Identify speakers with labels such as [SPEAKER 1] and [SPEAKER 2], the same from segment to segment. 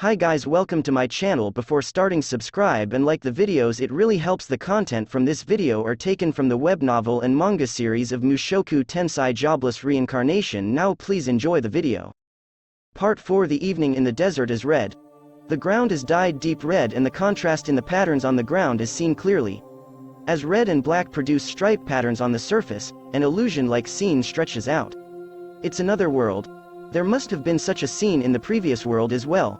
[SPEAKER 1] Hi guys, welcome to my channel. Before starting, subscribe and like the videos, it really helps. The content from this video are taken from the web novel and manga series of Mushoku Tensei Jobless Reincarnation. Now please enjoy the video. Part 4. The evening in the desert is red. The ground is dyed deep red and the contrast in the patterns on the ground is seen clearly. As red and black produce stripe patterns on the surface, an illusion-like scene stretches out. It's another world. There must have been such a scene in the previous world as well.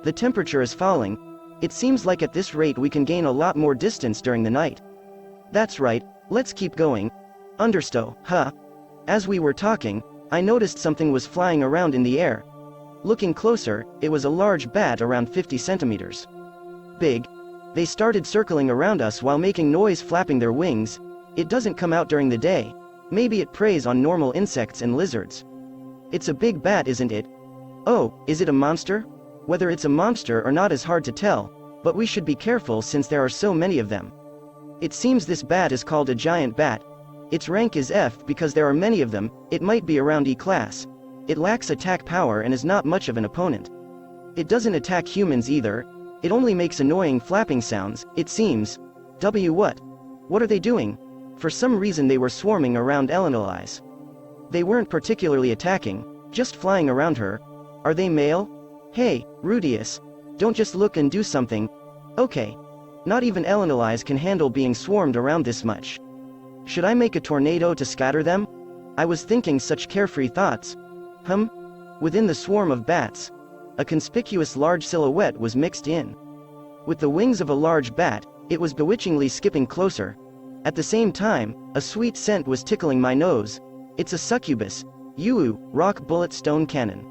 [SPEAKER 1] The temperature is falling. It seems like at this rate we can gain a lot more distance during the night. That's right, let's keep going. Understow, huh? As we were talking, I noticed something was flying around in the air. Looking closer, it was a large bat around 50 centimeters. Big. They started circling around us while making noise, flapping their wings. It doesn't come out during the day. Maybe it preys on normal insects and lizards. It's a big bat, isn't it? Oh, is it a monster? Whether it's a monster or not is hard to tell, but we should be careful since there are so many of them. It seems this bat is called a giant bat. Its rank is F because there are many of them. It might be around E class. It lacks attack power and is not much of an opponent. It doesn't attack humans either. It only makes annoying flapping sounds, it seems. What? What are they doing? For some reason they were swarming around Elinalise. They weren't particularly attacking, just flying around her. Are they male? Hey, Rudeus, don't just look and do something. Okay. Not even Elinalise can handle being swarmed around this much. Should I make a tornado to scatter them? I was thinking such carefree thoughts. Within the swarm of bats, a conspicuous large silhouette was mixed in. With the wings of a large bat, it was bewitchingly skipping closer. At the same time, a sweet scent was tickling my nose. It's a succubus. Rock bullet stone cannon.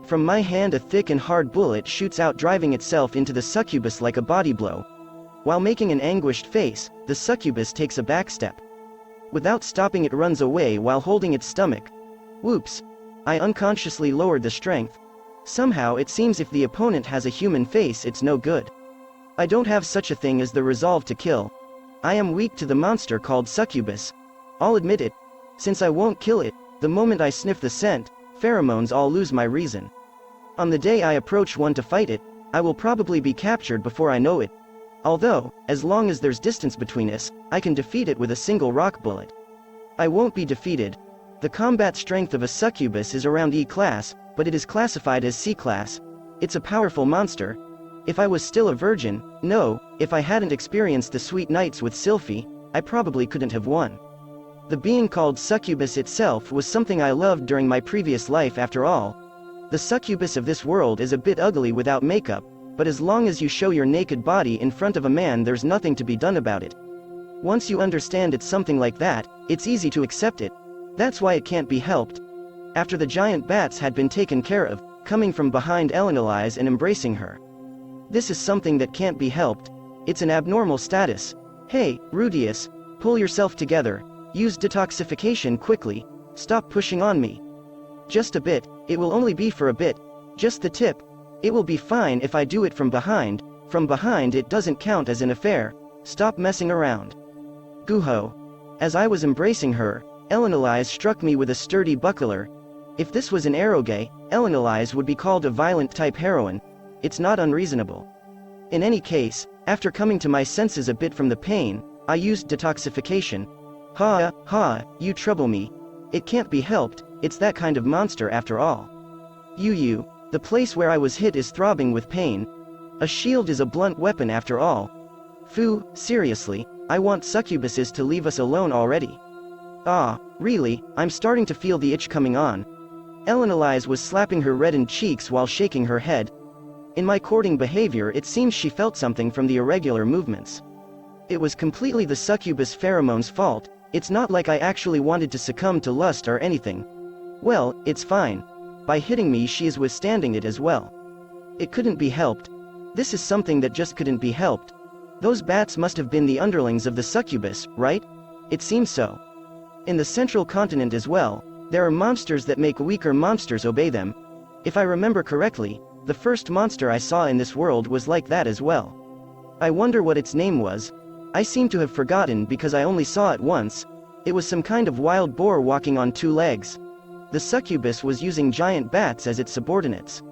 [SPEAKER 1] From my hand a thick and hard bullet shoots out, driving itself into the succubus like a body blow. While making an anguished face, the succubus takes a back step. Without stopping, it runs away while holding its stomach. Whoops! I unconsciously lowered the strength. Somehow it seems if the opponent has a human face it's no good. I don't have such a thing as the resolve to kill. I am weak to the monster called succubus. I'll admit it. Since I won't kill it, the moment I sniff the scent, pheromones, I'll lose my reason. On the day I approach one to fight it, I will probably be captured before I know it. Although, as long as there's distance between us, I can defeat it with a single rock bullet. I won't be defeated. The combat strength of a succubus is around E class, but it is classified as C class. It's a powerful monster. If I was still a virgin, no, if I hadn't experienced the sweet nights with Sylphy, I probably couldn't have won. The being called succubus itself was something I loved during my previous life after all. The succubus of this world is a bit ugly without makeup, but as long as you show your naked body in front of a man there's nothing to be done about it. Once you understand it's something like that, it's easy to accept it. That's why it can't be helped. After the giant bats had been taken care of, coming from behind Elinalise and embracing her. This is something that can't be helped. It's an abnormal status. Hey, Rudeus, pull yourself together. Use detoxification quickly. Stop pushing on me. Just a bit. It will only be for a bit. Just the tip. It will be fine if I do it from behind. From behind it doesn't count as an affair. Stop messing around. Guho. As I was embracing her, Elinalise struck me with a sturdy buckler. If this was an eroge, Elinalise would be called a violent type heroine. It's not unreasonable. In any case, after coming to my senses a bit from the pain, I used detoxification. You trouble me. It can't be helped, it's that kind of monster after all. The place where I was hit is throbbing with pain. A shield is a blunt weapon after all. Seriously, I want succubuses to leave us alone already. Really, I'm starting to feel the itch coming on. Elinalise was slapping her reddened cheeks while shaking her head. In my courting behavior it seems she felt something from the irregular movements. It was completely the succubus pheromones' fault. It's not like I actually wanted to succumb to lust or anything. Well, it's fine. By hitting me she is withstanding it as well. It couldn't be helped. This is something that just couldn't be helped. Those bats must have been the underlings of the succubus, right? It seems so. In the central continent as well, there are monsters that make weaker monsters obey them. If I remember correctly, the first monster I saw in this world was like that as well. I wonder what its name was. I seem to have forgotten because I only saw it once. It was some kind of wild boar walking on two legs. The succubus was using giant bats as its subordinates.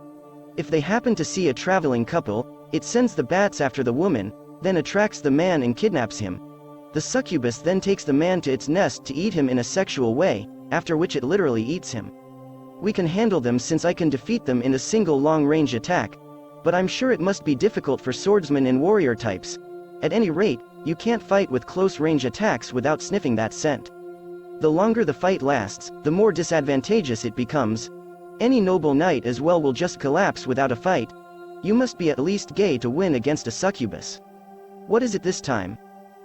[SPEAKER 1] If they happen to see a traveling couple, it sends the bats after the woman, then attracts the man and kidnaps him. The succubus then takes the man to its nest to eat him in a sexual way, after which it literally eats him. We can handle them since I can defeat them in a single long-range attack, but I'm sure it must be difficult for swordsman and warrior types. At any rate, you can't fight with close-range attacks without sniffing that scent. The longer the fight lasts, the more disadvantageous it becomes. Any noble knight as well will just collapse without a fight. You must be at least gay to win against a succubus. What is it this time?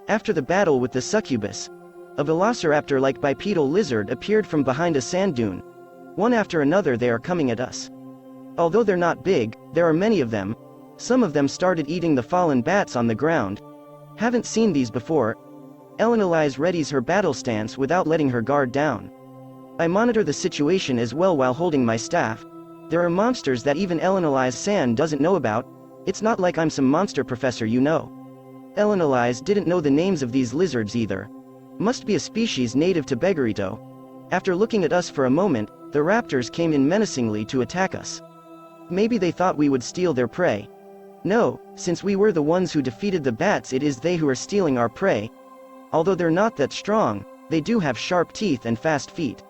[SPEAKER 1] After the battle with the succubus, a velociraptor-like bipedal lizard appeared from behind a sand dune. One after another they are coming at us. Although they're not big, there are many of them. Some of them started eating the fallen bats on the ground. Haven't seen these before. Elinalise readies her battle stance without letting her guard down. I monitor the situation as well while holding my staff. There are monsters that even Elinalise-san doesn't know about. It's not like I'm some monster professor, you know. Elinalise didn't know the names of these lizards either. Must be a species native to Begarito. After looking at us for a moment, the raptors came in menacingly to attack us. Maybe they thought we would steal their prey. No, since we were the ones who defeated the bats, it is they who are stealing our prey. Although they're not that strong, they do have sharp teeth and fast feet.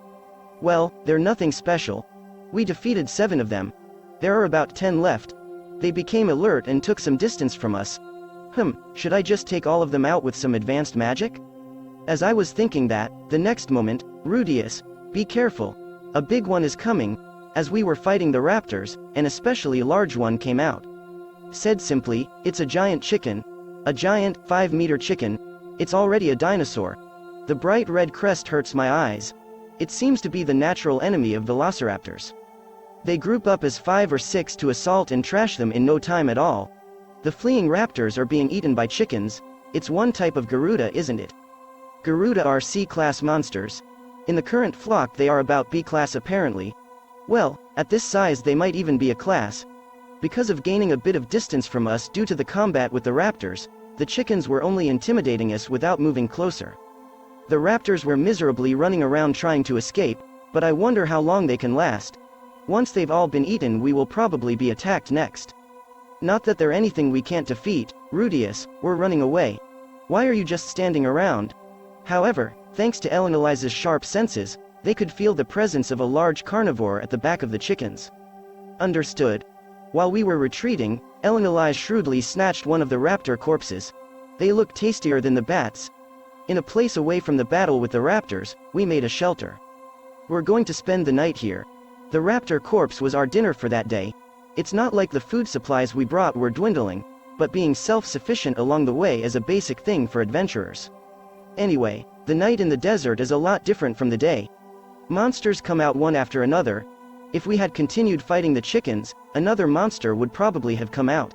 [SPEAKER 1] Well, they're nothing special. We defeated 7 of them. There are about 10 left. They became alert and took some distance from us. Should I just take all of them out with some advanced magic? As I was thinking that, the next moment, Rudeus, be careful. A big one is coming. As we were fighting the raptors, an especially large one came out. Said simply, it's a giant chicken. A giant, 5-meter chicken. It's already a dinosaur. The bright red crest hurts my eyes. It seems to be the natural enemy of velociraptors. They group up as 5 or 6 to assault and trash them in no time at all. The fleeing raptors are being eaten by chickens. It's one type of Garuda, isn't it? Garuda are C-class monsters. In the current flock they are about B-class apparently. Well, at this size they might even be a class. Because of gaining a bit of distance from us due to the combat with the raptors, the chickens were only intimidating us without moving closer. The raptors were miserably running around trying to escape, but I wonder how long they can last. Once they've all been eaten we will probably be attacked next. Not that they're anything we can't defeat. Rudeus, we're running away. Why are you just standing around? However, thanks to Elinalise's sharp senses, they could feel the presence of a large carnivore at the back of the chickens. Understood. While we were retreating, Elinalise shrewdly snatched one of the raptor corpses. They look tastier than the bats. In a place away from the battle with the raptors, we made a shelter. We're going to spend the night here. The raptor corpse was our dinner for that day. It's not like the food supplies we brought were dwindling, but being self-sufficient along the way is a basic thing for adventurers. Anyway, the night in the desert is a lot different from the day. Monsters come out one after another. If we had continued fighting the chickens, another monster would probably have come out.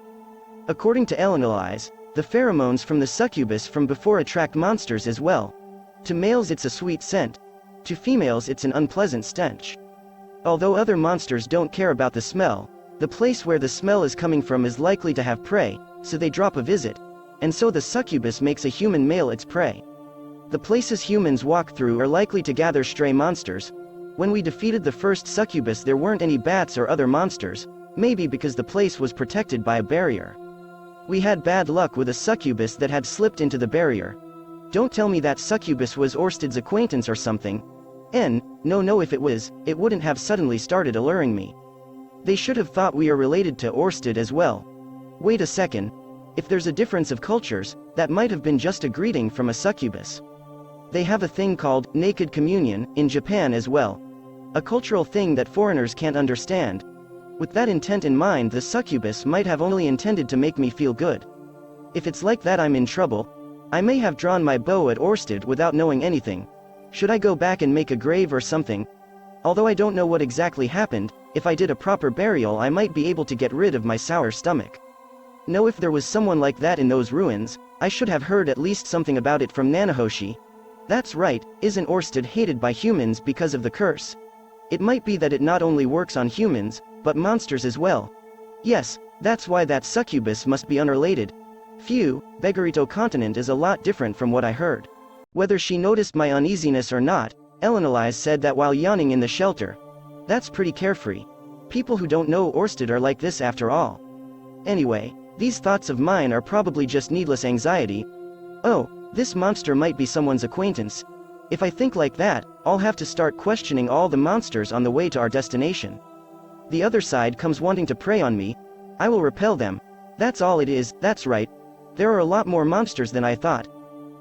[SPEAKER 1] According to Elinalise, the pheromones from the succubus from before attract monsters as well. To males it's a sweet scent. To females it's an unpleasant stench. Although other monsters don't care about the smell, the place where the smell is coming from is likely to have prey, so they drop a visit. And so the succubus makes a human male its prey. The places humans walk through are likely to gather stray monsters. When we defeated the first succubus there weren't any bats or other monsters, maybe because the place was protected by a barrier. We had bad luck with a succubus that had slipped into the barrier. Don't tell me that succubus was Orsted's acquaintance or something. No, if it was, it wouldn't have suddenly started alluring me. They should have thought we are related to Orsted as well. Wait a second. If there's a difference of cultures, that might have been just a greeting from a succubus. They have a thing called naked communion in Japan as well. A cultural thing that foreigners can't understand. With that intent in mind, the succubus might have only intended to make me feel good. If it's like that, I'm in trouble. I may have drawn my bow at Orsted without knowing anything. Should I go back and make a grave or something? Although I don't know what exactly happened, if I did a proper burial I might be able to get rid of my sour stomach. No, if there was someone like that in those ruins, I should have heard at least something about it from Nanahoshi. That's right, isn't Orsted hated by humans because of the curse? It might be that it not only works on humans, but monsters as well. Yes, that's why that succubus must be unrelated. Phew, Begarito continent is a lot different from what I heard. Whether she noticed my uneasiness or not, Elinalise said that while yawning in the shelter. That's pretty carefree. People who don't know Orsted are like this after all. Anyway, these thoughts of mine are probably just needless anxiety. Oh, this monster might be someone's acquaintance. If I think like that, I'll have to start questioning all the monsters on the way to our destination. The other side comes wanting to prey on me. I will repel them. That's all it is, that's right. There are a lot more monsters than I thought.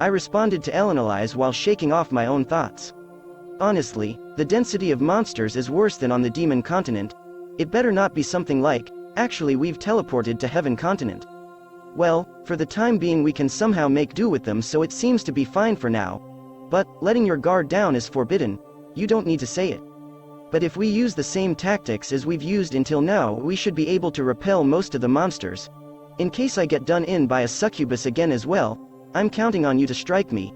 [SPEAKER 1] I responded to Elinalise while shaking off my own thoughts. Honestly, the density of monsters is worse than on the Demon Continent. It better not be something like, actually we've teleported to Heaven Continent. Well, for the time being we can somehow make do with them, so it seems to be fine for now. But, letting your guard down is forbidden. You don't need to say it. But if we use the same tactics as we've used until now, we should be able to repel most of the monsters. In case I get done in by a succubus again as well, I'm counting on you to strike me.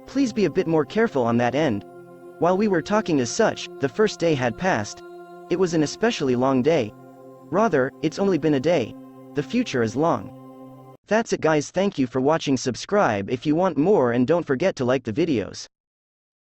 [SPEAKER 1] Please be a bit more careful on that end. While we were talking as such, the first day had passed. It was an especially long day. Rather, it's only been a day. The future is long. That's it guys, thank you for watching. Subscribe if you want more and don't forget to like the videos.